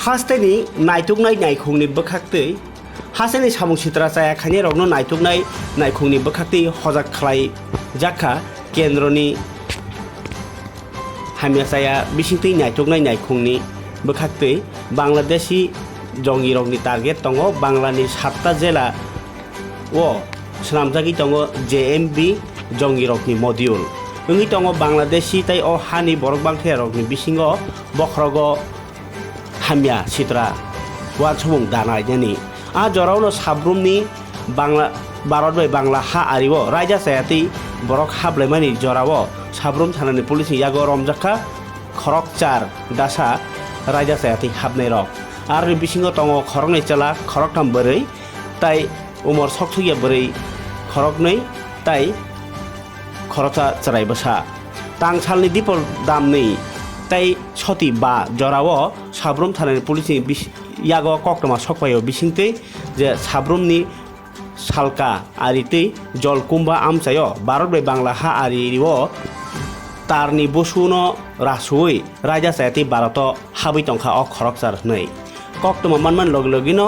हास्तेनि नायथुकनाय नायखुंनि बोखाक्तै हासेनि सामुं सित्रा जायाखानि रगनो नायथुकनाय नायखुंनि बोखाक्तै हजाक खालाय जाखा केन्द्रनि हामियासाया बिसिंतै नायथुकनाय नायखुंनि बोखाक्तै बांलादेशी जंगिरकनि टार्गेट दङ बांलानि 7टा जिल्ला ओ स्नामजागि दङ JMB जंगिरकनि मडिउल ओंगि दङ बांलादेशी ताइ अ हानि बरक बांथायारकनि बिसिङाव बख्रग हामिया सित्रा वाचमुं दानायनि आ जरावनो साब्रुमनि बांला भारत बाय बांला हा आरिव रायजा सायाति बरक हाब्लायमानि जराव साब्रुम थानानि पुलिसनि यागो रमजाखा खरक 4 दासा रायजा सायाति हाबनाय रक आरो बिसिङाव दङ खरक 2 चला खरक 3 बोरै ताइ उमर सकसुया बोरै खरक 2 ताइ खरचा चराय बसा तांसालनि दिपर दामनै ताइ छति 5 जराव साब्रुम थानानि पुलिसनि यागो कक्टमा सकपायो बिसिंतै जे साब्रुमनि सालका आरितै जलकुम्बा आमचायो भारत बाय बांला हा आरिव तारनि बसुनो रासुय राजा सायाति भारत हाबै टंखा अ खरकचार नै कक्टमा मानमान लग लगिनो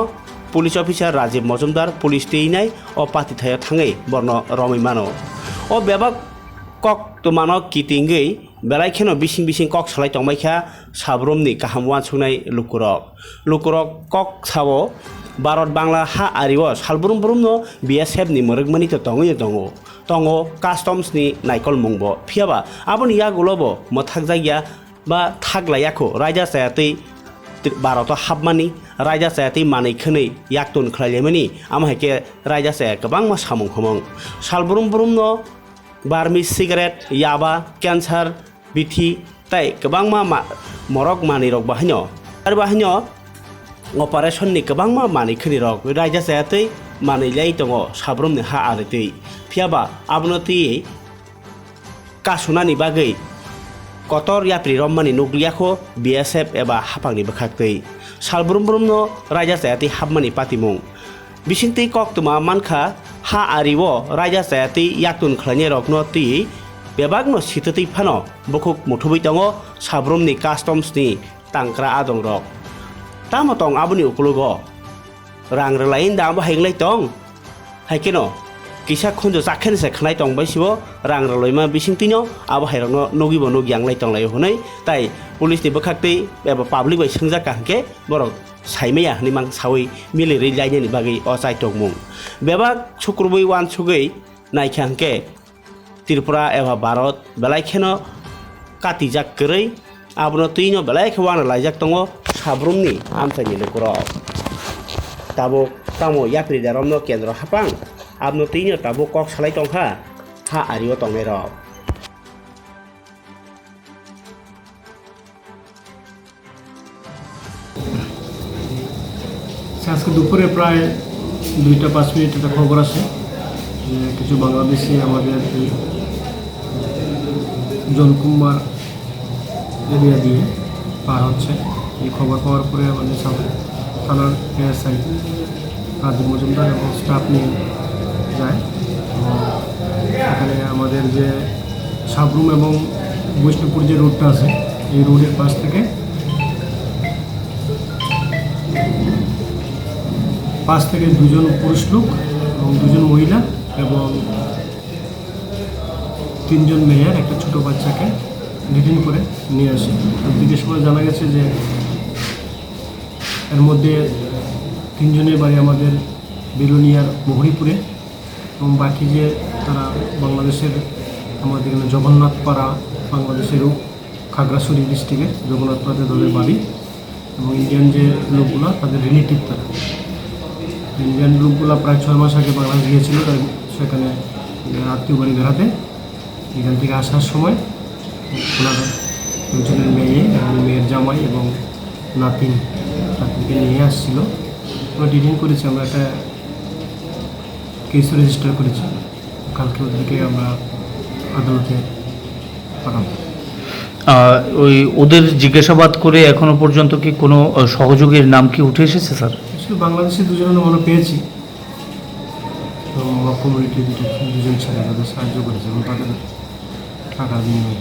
police officer Rajiv Majumdar police दैनाय अ पातिथाय थाङै बर्न रमैमानो अ बेबाक कक्टमानो किटिंगै बेलायखेनो बिसिं बिसिं कक सालाय टंमाइखा साब्रुमनि गाहाम वानसुनाय लुकुरक कक सावो भारत बांला हा आरिव सालबुरुम बुरुमनो BSF नि मरगमानि तो दङो कास्टम्सनि नायकल मुंबो फियाबा आबनि यागुलबो मथाक जायगा बा थागलायाखो रायजा सायातै भारत हाबमानि रायजा सायातै मानैखोनै याक्तुन खलायलेमानि आमहायके रायजा साया गोबां मा सामुं हमं सालबुरुम बुरुमनो बार्मी सिगारेट याबा कैंसर बिथि ताइ गोबां मा मरक मानि रक बाहायनो आरो बाहायनो अपारेशननि गोबां मा मानिखोनि रक रायजा सायातै मानैलाय दङ साब्रुमनि हा आरितै फियाबा आबनति कासुनानि बागै कतर याप्रि रम्मानि नुग्लियाखो BSF एबा हाफांनि बोखाक्तै सालबुरुम बुरुमनो रायजा सायातै हाबमानि पातिमुं बिसिंतै कक्टमा मानखा हा आरिव रायजा सायातै याक्तुन खलायनाय रकनो ति बेबागनो सिथतै फानो बुकुक मुथुबै दङ साब्रुमनि कास्टम्सनि तांक्रा आदं रक तामतं आबनि उकुलुगो रां रलाइन दाबो हायग्लाय दं हायकेनो किसा खुंजो जाखेनसे खनाय दं बायसिबो रां रलायमा बिसिंतिनो आबो हायरनो नगिबो नगियांलाय दंलाय हनै ताइ पुलिसनि बोखाक्तै एबा पाब्लिक बाय सोंजाका हके बरक साइमेया निमां सावै मिलिरै लायनायनि बागै अ चाइटकमुं बेबा सुक्रुबै वान सुगै नायखांके त्रिपुरा एबा भारत बेलायखेनो कातिजाक करै आबनो तैनो बेलायखे वान लायजाक दङ साब्रुमनि आमसानि लुकुरक ताबो तामो याप्रि दारमनो केन्द्र हापां आबनो तैनो ताबो कक सालाय टंखा हा आरिव टंनाय रक আজকে দুপুরে প্রায় 2টা 5 মিনিট একটা খবর আসে যে কিছু বাংলাদেশি আমাদের এই জলকুম্বার এরিয়া দিয়ে পার হচ্ছে এই খবর পাওয়ার পরে আমাদের থানার ASI রাজীব মজুমদার এবং স্টাফ নিয়ে যায় এখানে আমাদের যে সাবরুম এবং বৈষ্ণবপুর যে রোডটা আছে এই রোডের পাশ থেকে 5 থেকে 2 জন পুরুষ লোক এবং 2 জন মহিলা এবং 3 জন মেয়ের একটা ছোট বাচ্চাকে ডিটেইন করে নিয়ে আসে জিজ্ঞেস করে জানা গেছে যে এর মধ্যে 3 জনের বাড়ি আমাদের বিলোনিয়ার মোহরিপুরে এবং বাকি যে তারা বাংলাদেশের আমাদের এখানে জগন্নাথপাড়া বাংলাদেশের খাগড়াছড়ি ডিস্ট্রিক্টের জগন্নাথপাড়াতে তাদের বাড়ি এবং ইন্ডিয়ান যে লোকগুলো তাদের রিলেটিভ তারা ইন্ডিয়ান লোকগুলো প্রায় 6 মাস আগে বাংলাদেশ গিয়েছিল সেখানে আত্মীয় বাড়ি বেড়াতে এখান থেকে আসার সময় ওনার একজনের মেয়ে এবং মেয়ের জামাই এবং নাতিনকে নিয়ে আসছিল আমরা ডিটেইন করেছি আমরা একটা কেস রেজিস্টার করেছি কালকে ওদেরকে আমরা আদালতে পাঠাবো ওই ওদের জিজ্ঞাসাবাদ করে এখনো পর্যন্ত কি কোনো সহযোগীর নাম কি উঠে এসেছে স্যার? আসলে বাংলাদেশে 2 জনের আমরা পেয়েছি তো কমিউনিটি 2 জন ছেলে তাদের সাহায্য করেছে এবং তাদের টাকা বিনিময়ে